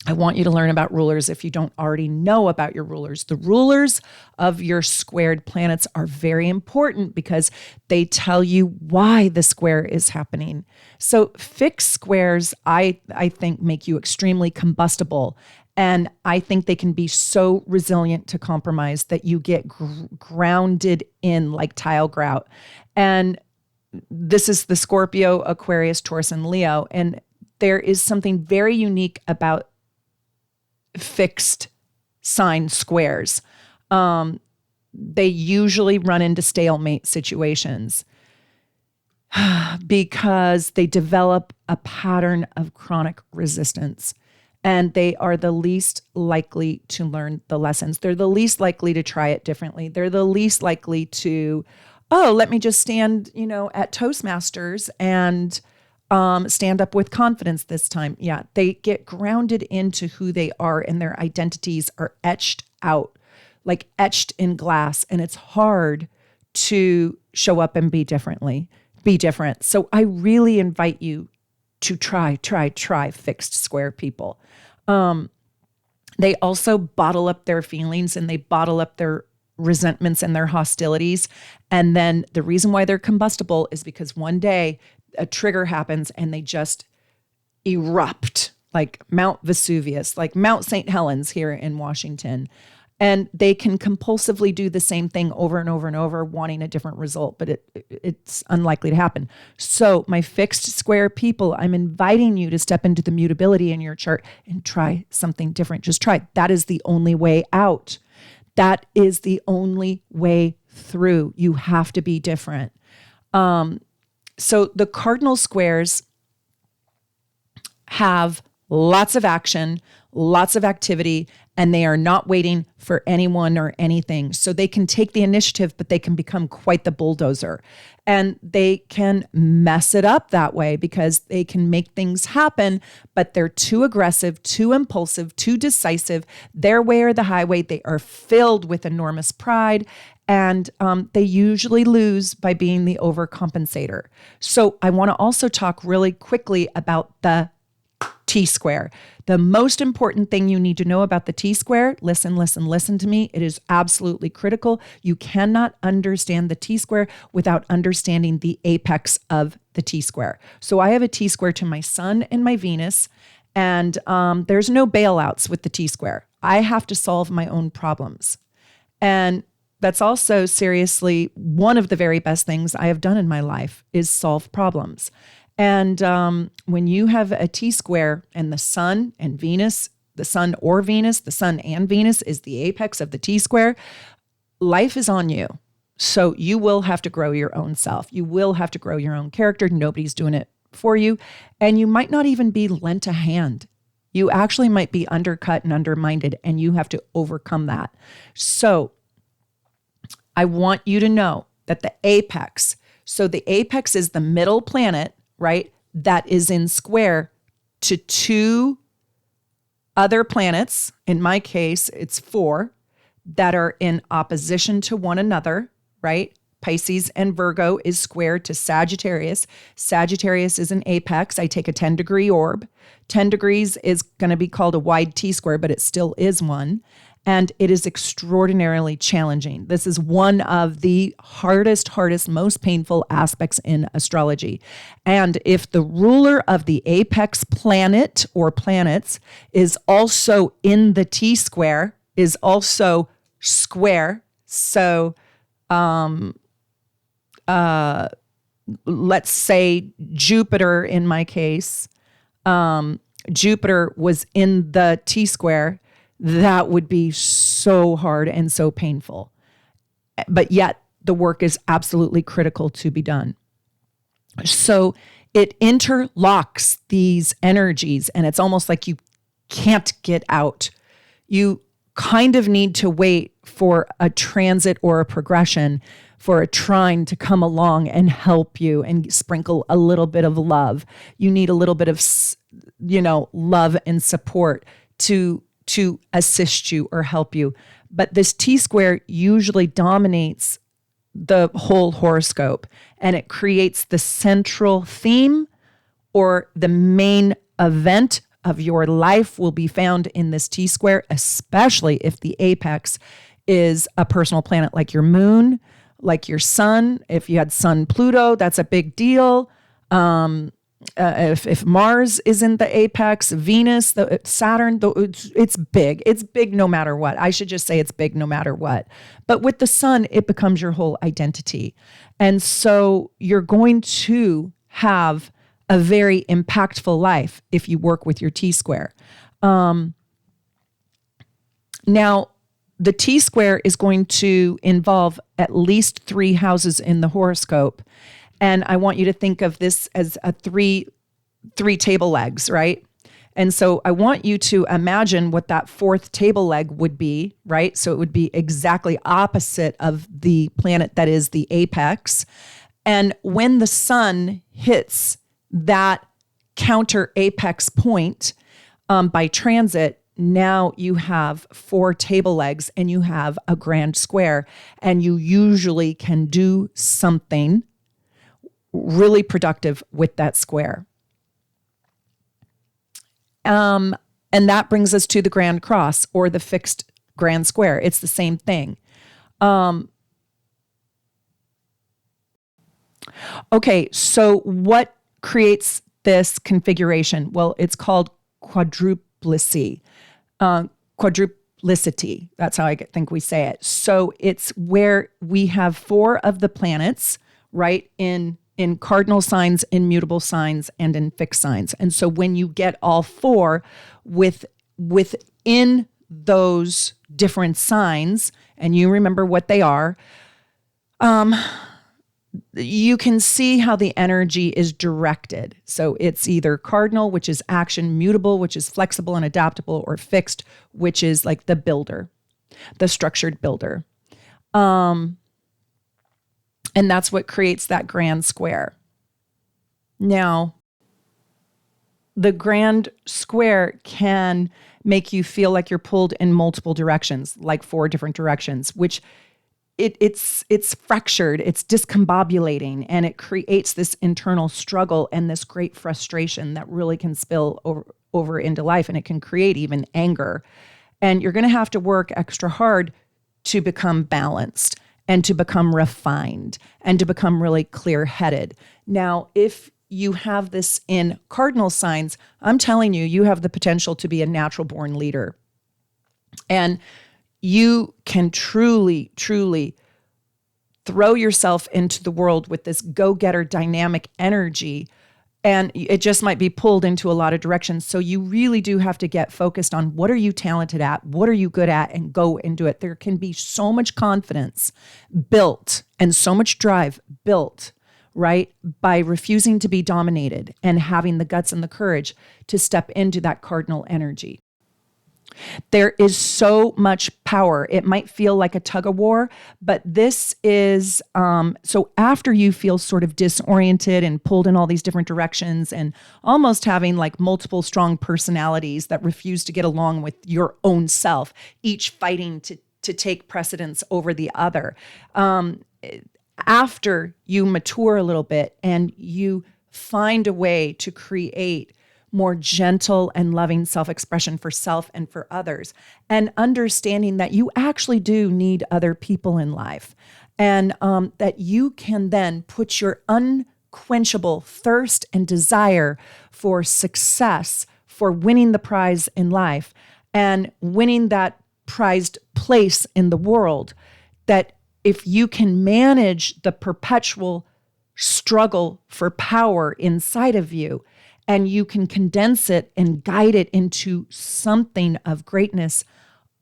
I want you to learn about rulers if you don't already know about your rulers. The rulers of your squared planets are very important because they tell you why the square is happening. So fixed squares, I think, make you extremely combustible. And I think they can be so resilient to compromise that you get grounded in like tile grout. And this is the Scorpio, Aquarius, Taurus, and Leo. And there is something very unique about fixed sign squares. They usually run into stalemate situations because they develop a pattern of chronic resistance, and they are the least likely to learn the lessons. They're the least likely to try it differently. They're the least likely to, let me just stand, at Toastmasters and stand up with confidence this time. Yeah, they get grounded into who they are, and their identities are etched out, like etched in glass. And it's hard to show up and be different. So I really invite you to try fixed square people. They also bottle up their feelings, and they bottle up their resentments and their hostilities. And then the reason why they're combustible is because one day a trigger happens and they just erupt like Mount Vesuvius, like Mount St. Helens here in Washington. And they can compulsively do the same thing over and over and over, wanting a different result, but it's unlikely to happen. So my fixed square people, I'm inviting you to step into the mutability in your chart and try something different. Just try. That is the only way out. That is the only way through. You have to be different. So the cardinal squares have lots of action, lots of activity, and they are not waiting for anyone or anything. So they can take the initiative, but they can become quite the bulldozer. And they can mess it up that way because they can make things happen, but they're too aggressive, too impulsive, too decisive. Their way or the highway. They are filled with enormous pride, and they usually lose by being the overcompensator. So I want to also talk really quickly about the T-square. The most important thing you need to know about the T-square, listen to me. It is absolutely critical. You cannot understand the T-square without understanding the apex of the T-square. So I have a T-square to my Sun and my Venus, and there's no bailouts with the T-square. I have to solve my own problems. And that's also seriously one of the very best things I have done in my life is solve problems. And when you have a T-square and the Sun and Venus, the Sun and Venus is the apex of the T-square, life is on you. So you will have to grow your own self. You will have to grow your own character. Nobody's doing it for you. And you might not even be lent a hand. You actually might be undercut and undermined, and you have to overcome that. So I want you to know that the apex, so the apex is the middle planet, right? That is in square to two other planets. In my case, it's 4 that are in opposition to one another, right? Pisces and Virgo is square to Sagittarius. Sagittarius is an apex. I take a 10-degree orb. 10 degrees is going to be called a wide T-square, but it still is one. And it is extraordinarily challenging. This is one of the hardest, most painful aspects in astrology. And if the ruler of the apex planet or planets is also in the T-square, is also square. So let's say Jupiter, in my case, Jupiter was in the T-square, that would be so hard and so painful. But yet the work is absolutely critical to be done. So it interlocks these energies, and it's almost like you can't get out. You kind of need to wait for a transit or a progression, for a trine to come along and help you and sprinkle a little bit of love. You need a little bit of, love and support to assist you or help you. But this T-square usually dominates the whole horoscope, and it creates the central theme, or the main event of your life will be found in this T-square, especially if the apex is a personal planet like your moon, like your sun. If you had Sun Pluto, that's a big deal. If Mars is in the apex, Venus, Saturn, it's big. It's big no matter what. I should just say it's big no matter what. But with the sun, it becomes your whole identity. And so you're going to have a very impactful life if you work with your T-square. Now, the T-square is going to involve at least 3 houses in the horoscope. And I want you to think of this as a three table legs, right? And so I want you to imagine what that 4th table leg would be, right? So it would be exactly opposite of the planet that is the apex. And when the sun hits that counter apex point by transit, now you have 4 table legs and you have a grand square, and you usually can do something really productive with that square. And that brings us to the Grand Cross, or the fixed grand square. It's the same thing. Okay, so what creates this configuration? Well, it's called quadruplicity. Quadruplicity, that's how I think we say it. So it's where we have 4 of the planets, right, in cardinal signs, in mutable signs, and in fixed signs. And so when you get all 4 within those different signs, and you remember what they are, you can see how the energy is directed. So it's either cardinal, which is action, mutable, which is flexible and adaptable, or fixed, which is like the builder, the structured builder. And that's what creates that grand square. Now, the grand square can make you feel like you're pulled in multiple directions, like 4 different directions, which it's fractured, it's discombobulating, and it creates this internal struggle and this great frustration that really can spill over into life, and it can create even anger. And you're going to have to work extra hard to become balanced and to become refined and to become really clear-headed. Now, if you have this in cardinal signs, I'm telling you, you have the potential to be a natural born leader. And you can truly, truly throw yourself into the world with this go-getter dynamic energy, and it just might be pulled into a lot of directions. So you really do have to get focused on what are you talented at, what are you good at, and go into it. There can be so much confidence built and so much drive built, right, by refusing to be dominated and having the guts and the courage to step into that cardinal energy. There is so much power. It might feel like a tug of war, but this is, so after you feel sort of disoriented and pulled in all these different directions and almost having like multiple strong personalities that refuse to get along with your own self, each fighting to take precedence over the other. After you mature a little bit and you find a way to create more gentle and loving self-expression for self and for others, and understanding that you actually do need other people in life, and that you can then put your unquenchable thirst and desire for success, for winning the prize in life and winning that prized place in the world, that if you can manage the perpetual struggle for power inside of you, and you can condense it and guide it into something of greatness,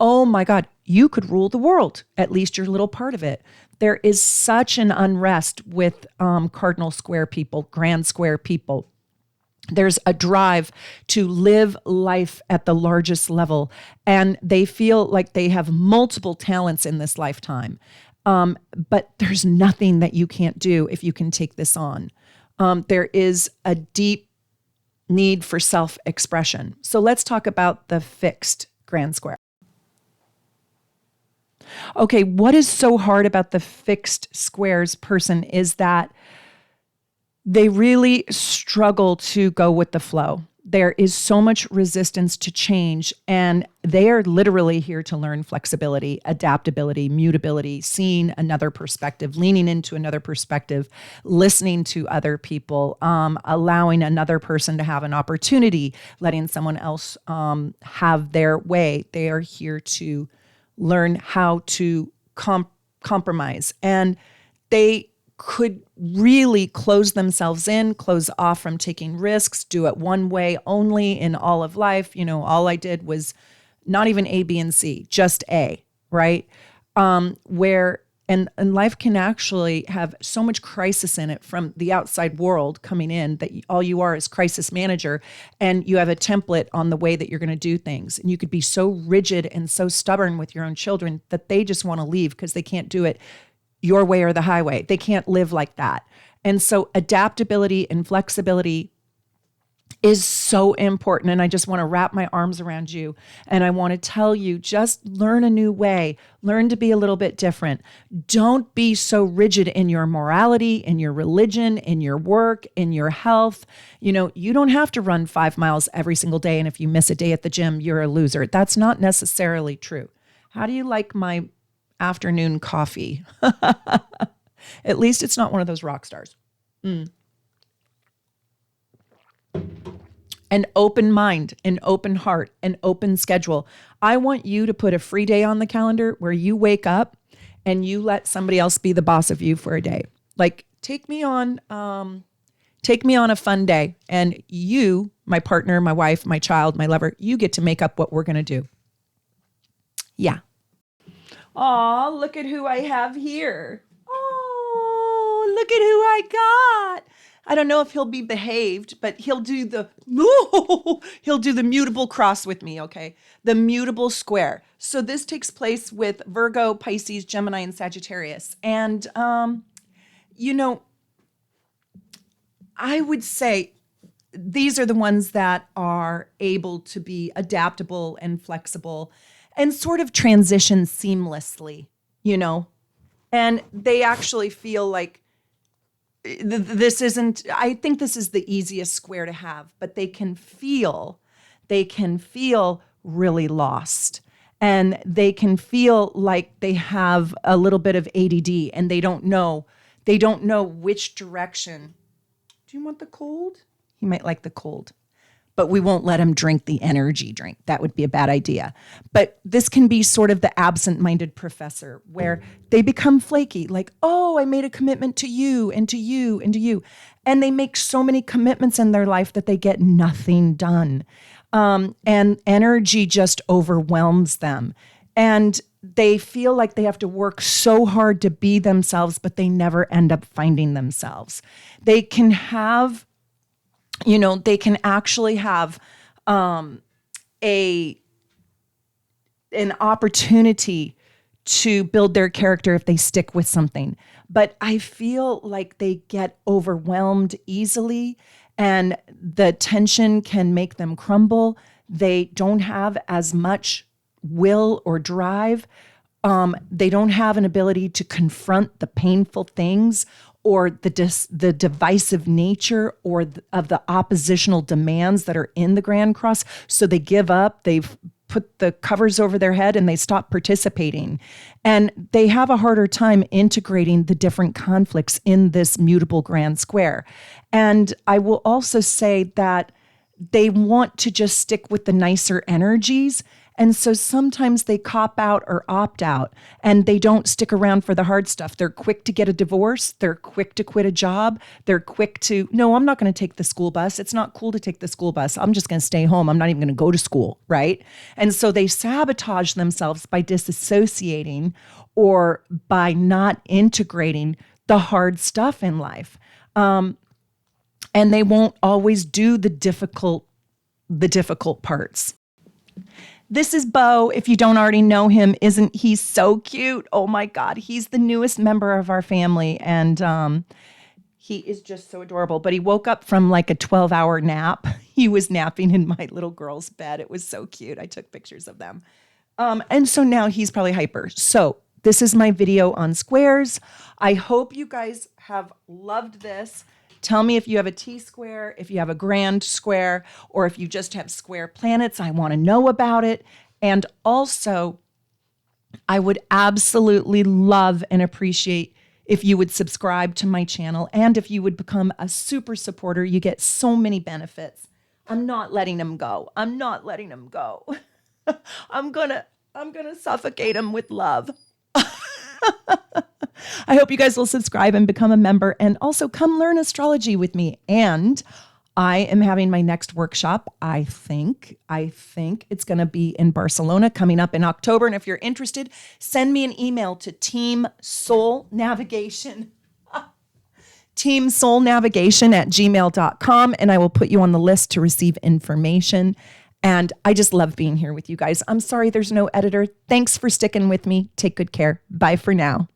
oh my God, you could rule the world, at least your little part of it. There is such an unrest with cardinal square people, grand square people. There's a drive to live life at the largest level, and they feel like they have multiple talents in this lifetime. But there's nothing that you can't do if you can take this on. There is a deep need for self-expression. So let's talk about the fixed grand square. Okay, what is so hard about the fixed squares person is that they really struggle to go with the flow. There is so much resistance to change, and they are literally here to learn flexibility, adaptability, mutability, seeing another perspective, leaning into another perspective, listening to other people, allowing another person to have an opportunity, letting someone else have their way. They are here to learn how to compromise, and they could really close themselves in, close off from taking risks, do it one way only in all of life. You know, all I did was not even A, B, and C, just A, right? Where life can actually have so much crisis in it from the outside world coming in that all you are is crisis manager, and you have a template on the way that you're going to do things. And you could be so rigid and so stubborn with your own children that they just want to leave because they can't do it your way or the highway. They can't live like that. And so adaptability and flexibility is so important. And I just want to wrap my arms around you. And I want to tell you, just learn a new way, learn to be a little bit different. Don't be so rigid in your morality, in your religion, in your work, in your health. You know, you don't have to run 5 miles every single day. And if you miss a day at the gym, you're a loser. That's not necessarily true. How do you like my afternoon coffee? At least it's not one of those rock stars. An open mind, an open heart, an open schedule. I want you to put a free day on the calendar where you wake up and you let somebody else be the boss of you for a day. Like, take me on a fun day, and you, my partner, my wife, my child, my lover, you get to make up what we're going to do. Yeah. Aw, look at who I have here. Oh, look at who I got. I don't know if he'll be behaved, but he'll do the mutable cross with me, okay? The mutable square. So this takes place with Virgo, Pisces, Gemini, and Sagittarius. And, you know, I would say these are the ones that are able to be adaptable and flexible and sort of transition seamlessly, you know? And they actually feel like this isn't, I think this is the easiest square to have, but they can feel really lost. And they can feel like they have a little bit of ADD and they don't know which direction. Do you want the cold? He might like the cold. But we won't let him drink the energy drink. That would be a bad idea. But this can be sort of the absent-minded professor where they become flaky, like, oh, I made a commitment to you and to you and to you. And they make so many commitments in their life that they get nothing done. And energy just overwhelms them. And they feel like they have to work so hard to be themselves, but they never end up finding themselves. They can have they can actually have an opportunity to build their character if they stick with something. But I feel like they get overwhelmed easily and the tension can make them crumble. They don't have as much will or drive. They don't have an ability to confront the painful things or the divisive nature of the oppositional demands that are in the Grand Cross. So they give up, they've put the covers over their head and they stop participating. And they have a harder time integrating the different conflicts in this mutable Grand Square. And I will also say that they want to just stick with the nicer energies. And so sometimes they cop out or opt out and they don't stick around for the hard stuff. They're quick to get a divorce. They're quick to quit a job. They're quick to, no, I'm not going to take the school bus. It's not cool to take the school bus. I'm just going to stay home. I'm not even going to go to school, right? And so they sabotage themselves by disassociating or by not integrating the hard stuff in life. And they won't always do the difficult parts. This is Bo. If you don't already know him, isn't he so cute? Oh my God. He's the newest member of our family. And he is just so adorable. But he woke up from like a 12-hour nap. He was napping in my little girl's bed. It was so cute. I took pictures of them. And so now he's probably hyper. So this is my video on squares. I hope you guys have loved this. Tell me if you have a T-square, if you have a grand square, or if you just have square planets. I want to know about it. And also, I would absolutely love and appreciate if you would subscribe to my channel and if you would become a super supporter. You get so many benefits. I'm not letting them go. I'm not letting them go. I'm gonna suffocate them with love. I hope you guys will subscribe and become a member and also come learn astrology with me. And I am having my next workshop. I think it's going to be in Barcelona coming up in October. And if you're interested, send me an email to Team Soul Navigation. teamsoulnavigation@gmail.com. And I will put you on the list to receive information. And I just love being here with you guys. I'm sorry there's no editor. Thanks for sticking with me. Take good care. Bye for now.